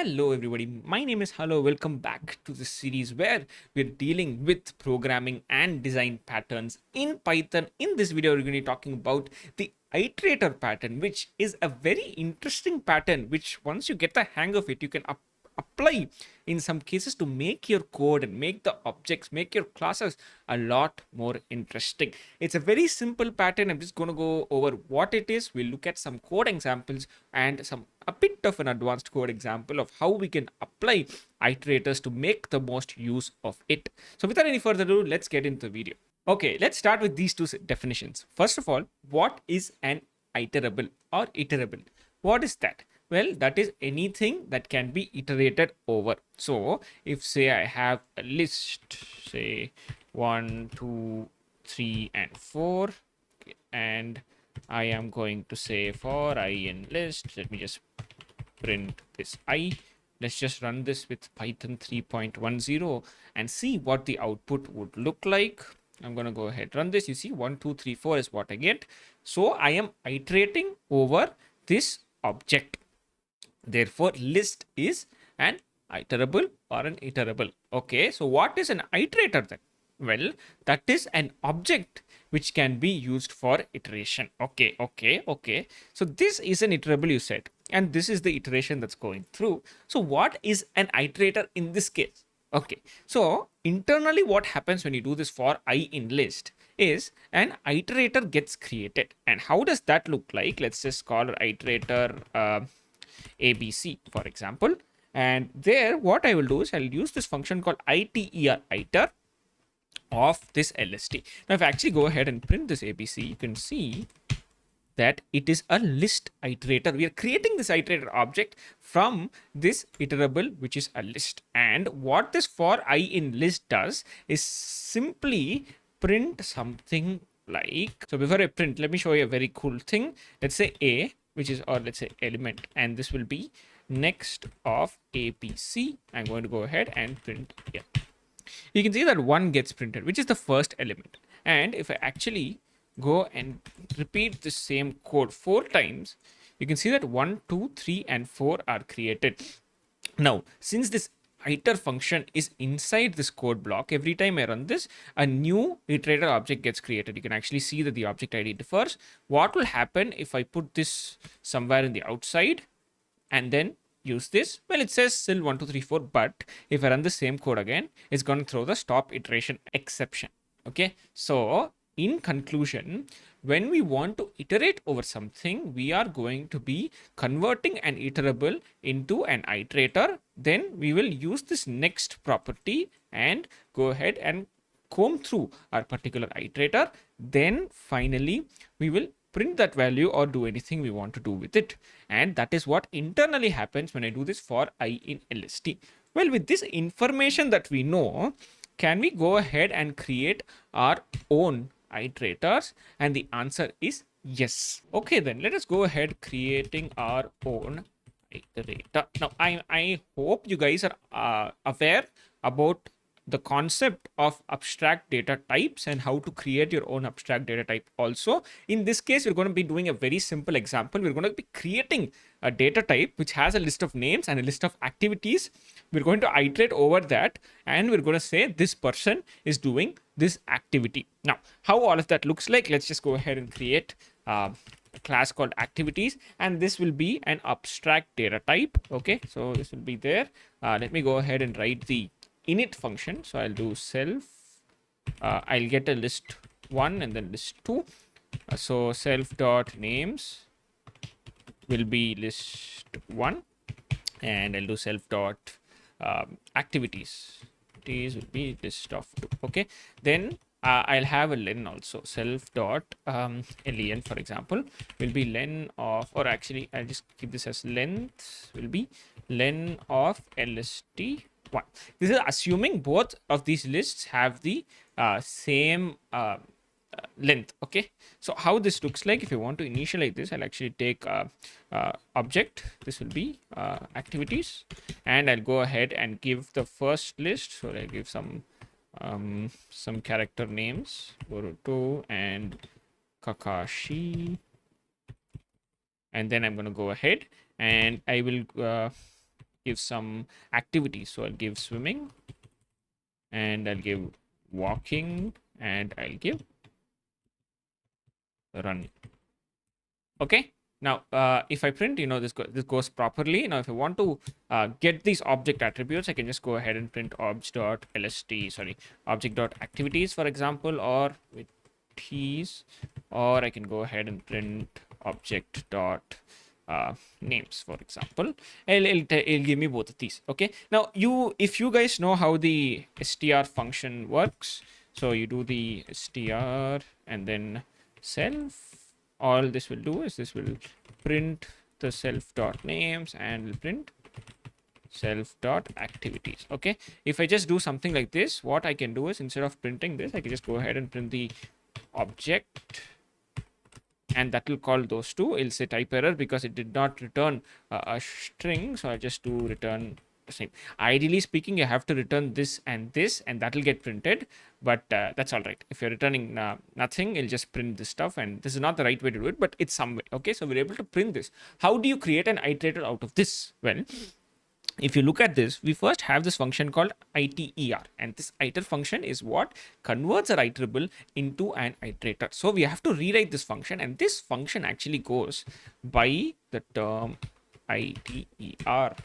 Hello everybody, my name is Hello. Welcome back to this series where we're dealing with programming and design patterns in Python. In this video, we're going to be talking about the iterator pattern, which is a very interesting pattern, which once you get the hang of it, you can apply in some cases to make your code and make the objects, make your classes a lot more interesting. It's a very simple pattern. I'm just going to go over what it is. We'll look at some code examples and a bit of an advanced code example of how we can apply iterators to make the most use of it. So without any further ado, let's get into the video. Okay, let's start with these two definitions. First of all, what is an iterable or iterable? What is that? Well, that is anything that can be iterated over. So if say I have a list, say 1, 2, 3 and 4, and I am going to say for I in list, let me just print this I. Let's just run this with Python 3.10 and see what the output would look like. I'm going to go ahead, run this. You see 1, 2, 3, 4 is what I get. So I am iterating over this object. Therefore, list is an iterable or an iterable. Okay, so what is an iterator then? Well, that is an object which can be used for iteration. Okay. So this is an iterable, you said, and this is the iteration that's going through. So what is an iterator in this case? Okay, so internally what happens when you do this for I in list is an iterator gets created. And how does that look like? Let's just call iterator ABC, for example. And there, what I will do is I'll use this function called iter of this LST. Now, if I actually go ahead and print this ABC, you can see that it is a list iterator. We are creating this iterator object from this iterable, which is a list. And what this for I in list does is simply print something like, so before I print, let me show you a very cool thing. Let's say A, which is, or let's say element, and this will be next of ABC. I'm going to go ahead and print here. You can see that 1 gets printed, which is the first element. And if I actually go and repeat the same code 4 times, you can see that 1, 2, 3 and 4 are created. Now, since this iter function is inside this code block, every time I run this, a new iterator object gets created. You can actually see that the object ID differs. What will happen if I put this somewhere in the outside and then use this? Well, it says still 1, 2, 3, 4, but if I run the same code again, it's going to throw the stop iteration exception. Okay, so in conclusion, when we want to iterate over something, we are going to be converting an iterable into an iterator. Then we will use this next property and go ahead and comb through our particular iterator. Then finally, we will print that value or do anything we want to do with it. And that is what internally happens when I do this for I in LST. Well, with this information that we know, can we go ahead and create our own iterators? And the answer is yes. Okay, then let us go ahead creating our own iterator. Now, I hope you guys are aware about the concept of abstract data types and how to create your own abstract data type also. In this case, we're going to be doing a very simple example. We're going to be creating a data type which has a list of names and a list of activities. We're going to iterate over that and we're going to say this person is doing this activity. Now, how all of that looks like, let's just go ahead and create a class called activities, and this will be an abstract data type. Okay, so this will be there. Let me go ahead and write the init function. So I'll do self, I'll get a list 1 and then list 2. So self dot names will be list 1 and I'll do self dot activities. These will be list of 2. Okay, then I'll have a len also. Self dot len, for example, will be len of, or actually I'll just keep this as length, will be len of lst1. This is assuming both of these lists have the same length. Okay, so how this looks like, if you want to initialize this, I'll actually take object. This will be activities, and I'll go ahead and give the first list. So I'll give some character names, Boruto and Kakashi, and then I'm going to go ahead and I will give some activities. So I'll give swimming, and I'll give walking, and I'll give running. Okay. Now, if I print, this goes properly. Now, if I want to get these object attributes, I can just go ahead and print object.activities, for example, or with t's, or I can go ahead and print object dot names, for example. It'll give me both of these. Okay. Now, if you guys know how the str function works, so you do the str and then self. All this will do is this will print the self dot names and will print self dot activities. Okay. If I just do something like this, what I can do is, instead of printing this, I can just go ahead and print the object, and that will call those two. It'll say type error because it did not return a string, so I just do return the same. Ideally speaking, you have to return this, and that will get printed, but that's all right. If you're returning nothing, it'll just print this stuff, and this is not the right way to do it, but it's some way. Okay, so we're able to print this. How do you create an iterator out of this? Well, if you look at this, we first have this function called iter, and this iter function is what converts a iterable into an iterator. So we have to rewrite this function, and this function actually goes by the term iter.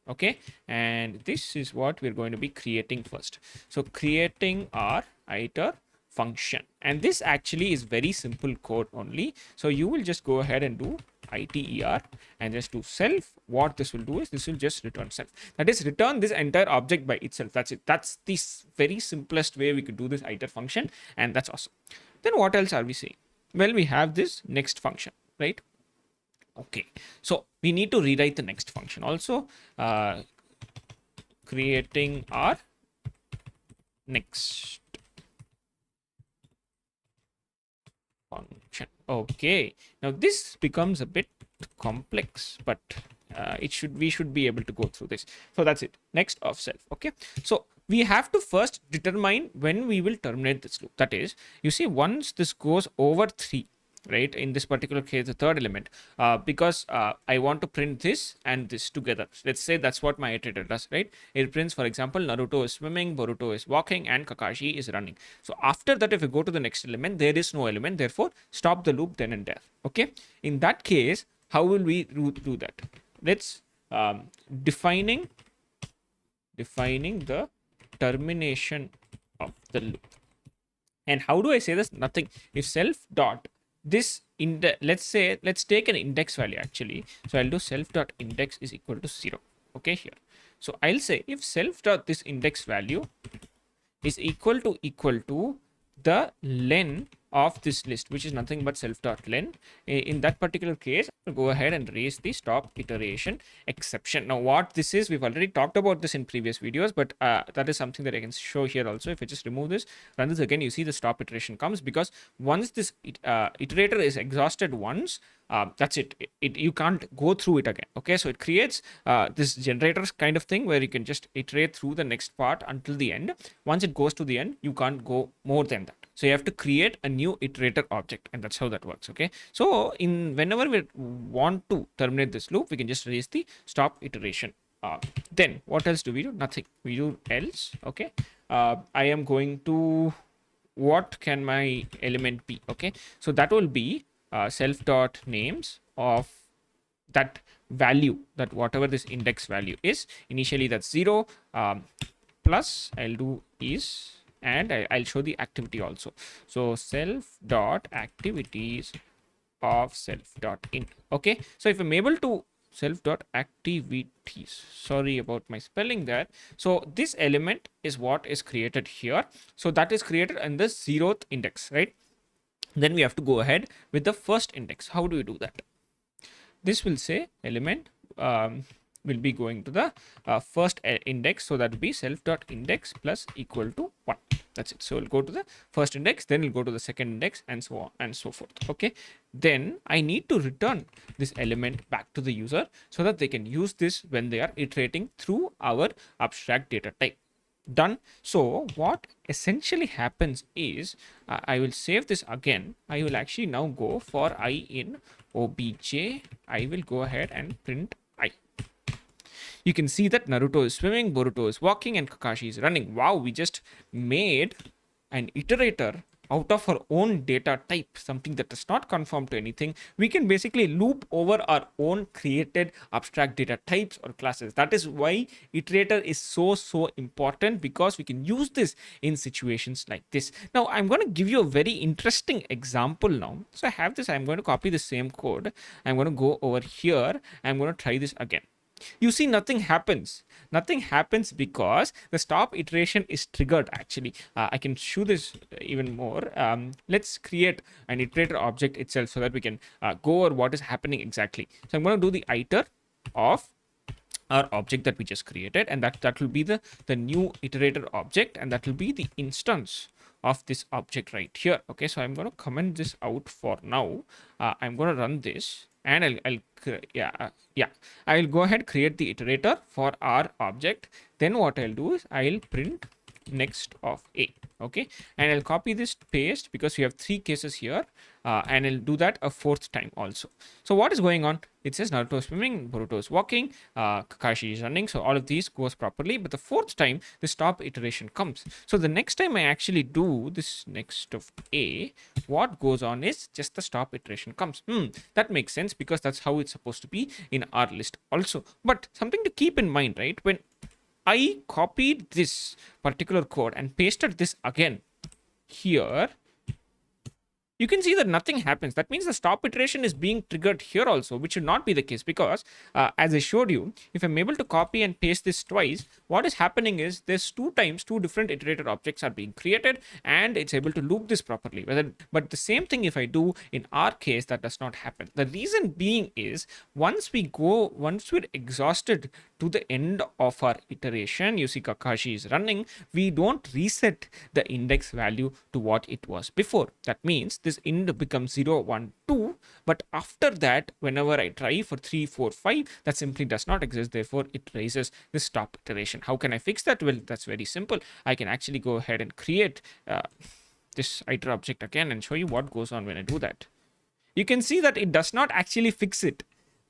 Okay, and this is what we're going to be creating first. So creating our iter function, and this actually is very simple code only. So you will just go ahead and do iter and just do self. What this will do is this will just return self, that is return this entire object by itself. That's it. That's the very simplest way we could do this iter function, and that's awesome. Then what else are we saying? Well, we have this next function, right? Okay, so we need to rewrite the next function also. Creating our next function. Okay, now this becomes a bit complex, but we should be able to go through this. So that's it. Next of self. Okay, so we have to first determine when we will terminate this loop. That is, you see, once this goes over 3, right, in this particular case the third element, because I want to print this and this together. Let's say that's what my iterator does, right? It prints, for example, Naruto is swimming, Boruto is walking, and Kakashi is running. So after that, if you go to the next element, there is no element, therefore stop the loop then and there. Okay, in that case, how will we do that? Let's defining the termination of the loop. And how do I say this? Nothing. If self dot this let's take an index value actually. So I'll do self dot index is equal to 0. Okay, here. So I'll say if self dot this index value is equal to the len of this list, which is nothing but self dot len. In that particular case, I'll go ahead and raise the stop iteration exception. Now what this is, we've already talked about this in previous videos, but that is something that I can show here also. If I just remove this, run this again, you see the stop iteration comes, because once this iterator is exhausted once, that's it. You can't go through it again. Okay, so it creates this generators kind of thing where you can just iterate through the next part until the end. Once it goes to the end, you can't go more than that. So you have to create a new iterator object, and that's how that works. Okay, so whenever we want to terminate this loop, we can just raise the stop iteration. Then what else do we do? Nothing. We do else. Okay, I am going to, what can my element be? Okay, so that will be self dot names of that value, that whatever this index value is. Initially that's 0, plus I'll do is, and I'll show the activity also. So self dot activities of self dot int. Okay, so if I'm able to self dot activities, sorry about my spelling there. So this element is what is created here. So that is created in the 0th index, right? Then we have to go ahead with the first index. How do we do that? This will say element will be going to the first index, so that will be self dot index plus equal to 1. That's it. So we'll go to the first index, then we'll go to the second index, and so on and so forth. Okay, then I need to return this element back to the user so that they can use this when they are iterating through our abstract data type. Done. So what essentially happens is, I will save this again. I will actually now go for I in obj. I will go ahead and print I. You can see that Naruto is swimming, Boruto is walking, and Kakashi is running. Wow, we just made an iterator out of our own data type, something that does not conform to anything. We can basically loop over our own created abstract data types or classes. That is why iterator is so important, because we can use this in situations like this. Now I'm going to give you a very interesting example now. So I have this, I'm going to copy the same code, I'm going to go over here, I'm going to try this again. You see, nothing happens. Nothing happens because the stop iteration is triggered. Actually, I can show this even more. Let's create an iterator object itself so that we can go over what is happening exactly. So I'm going to do the iter of our object that we just created, and that will be the new iterator object, and that will be the instance of this object right here. Okay, so I'm going to comment this out for now. I'm going to run this, and I'll go ahead, create the iterator for our object. Then what I'll do is I'll print next of a. Okay, and I'll copy this, paste, because we have 3 cases here, and I'll do that a 4th time also. So what is going on? It says Naruto is swimming, Boruto is walking, Kakashi is running. So all of these goes properly, but the 4th time the stop iteration comes. So the next time I actually do this next of a, what goes on is just the stop iteration comes. That makes sense, because that's how it's supposed to be in our list also. But something to keep in mind, right? When I copied this particular code and pasted this again here, you can see that nothing happens. That means the stop iteration is being triggered here also, which should not be the case, because as I showed you, if I'm able to copy and paste this twice, what is happening is there's 2 times 2 different iterator objects are being created, and it's able to loop this properly. But the same thing if I do in our case, that does not happen. The reason being is once we're exhausted to the end of our iteration, you see Kakashi is running, we don't reset the index value to what it was before. That means this int becomes 0, 1, 2, but after that, whenever I try for 3, 4, 5, that simply does not exist. Therefore, it raises the stop iteration. How can I fix that? Well, that's very simple. I can actually go ahead and create this iter object again and show you what goes on when I do that. You can see that it does not actually fix it.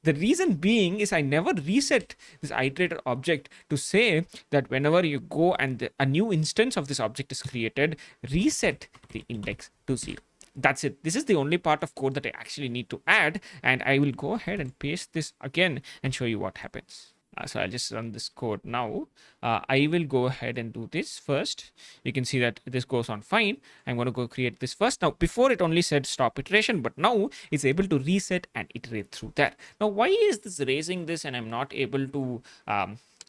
The reason being is I never reset this iterator object to say that whenever you go and a new instance of this object is created, reset the index to 0. That's it. This is the only part of code that I actually need to add, and I will go ahead and paste this again and show you what happens. So I'll just run this code now. I will go ahead and do this first. You can see that this goes on fine. I'm going to go create this first. Now, before it only said stop iteration, but now it's able to reset and iterate through that. Now, why is this raising this and I'm not able to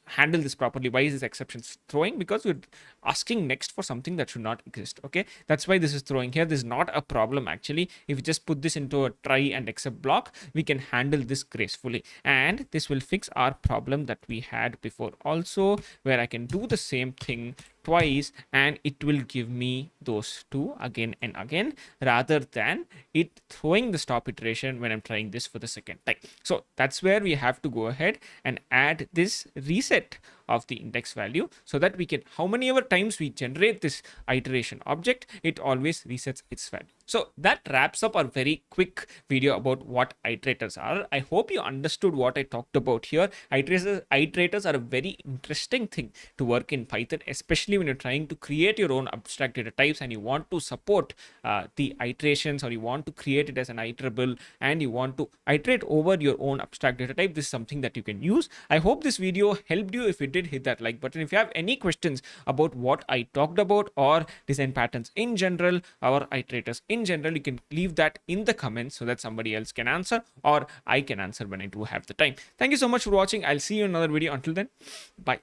handle this properly? Why is this exception throwing? Because we're asking next for something that should not exist. Okay, that's why this is throwing here. This is not a problem actually. If we just put this into a try and except block, we can handle this gracefully, and this will fix our problem that we had before also, where I can do the same thing twice and it will give me those 2 again and again, rather than it throwing the stop iteration when I'm trying this for the 2nd time. So that's where we have to go ahead and add this reset of the index value, so that we can, how many ever times we generate this iteration object, it always resets its value. So that wraps up our very quick video about what iterators are. I hope you understood what I talked about here. Iterators are a very interesting thing to work in Python, especially when you're trying to create your own abstract data types and you want to support the iterations, or you want to create it as an iterable and you want to iterate over your own abstract data type. This is something that you can use. I hope this video helped you. If it did, hit that like button. If you have any questions about what I talked about, or design patterns in general, or iterators in general, you can leave that in the comments so that somebody else can answer, or I can answer when I do have the time. Thank you so much for watching. I'll see you in another video. Until then, bye.